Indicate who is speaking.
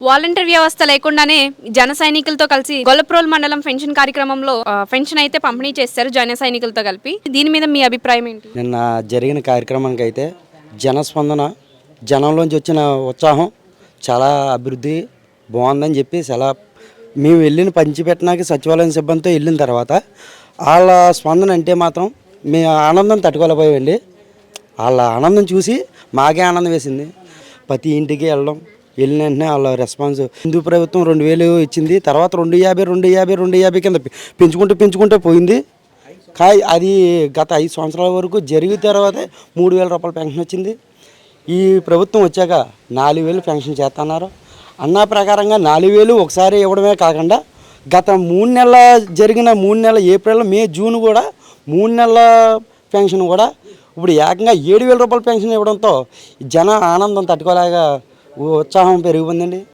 Speaker 1: Volunteer వ్యవస్థ లేకుండానే జన సైనికులతో కలిసి గొల్లప్రోల్ మండలం పెన్షన్ కార్యక్రమంలో పెన్షన్ అయితే పంపిణీ చేశారు జన సైనికులతో కలిపి. దీని మీద మీ అభిప్రాయం ఏంటి?
Speaker 2: నిన్న జరిగిన కార్యక్రమానికి అయితే జనస్పందన, జనంలోంచి వచ్చిన ఉత్సాహం చాలా అభివృద్ధి బాగుందని చెప్పి చాలా మేము వెళ్ళిన పంచిపెట్టడానికి సచివాలయం సిబ్బందితో వెళ్ళిన తర్వాత వాళ్ళ స్పందన అంటే మాత్రం మేము ఆనందం తట్టుకోలేకపోయామండి. వాళ్ళ ఆనందం చూసి మాకే ఆనందం వేసింది. ప్రతి ఇంటికి వెళ్ళిన వెంటనే వాళ్ళ రెస్పాన్స్, హిందూ ప్రభుత్వం 2000 ఇచ్చింది, తర్వాత 250 కింద పెంచుకుంటూ పోయింది. అది గత 5 సంవత్సరాల వరకు జరిగిన తర్వాతే 3000 రూపాయల పెన్షన్ వచ్చింది. ఈ ప్రభుత్వం వచ్చాక 4000 పెన్షన్ చేస్తున్నారు. అన్న ప్రకారంగా 4000 ఒకసారి ఇవ్వడమే కాకుండా గత 3 నెలల జరిగిన 3 నెలల ఏప్రిల్, మే, జూన్ కూడా 3 నెలల పెన్షన్ కూడా ఇప్పుడు ఏకంగా 7000 రూపాయల పెన్షన్ ఇవ్వడంతో జన ఆనందం తట్టుకోలేక ఉత్సాహం పెరిగిపోయిందండి.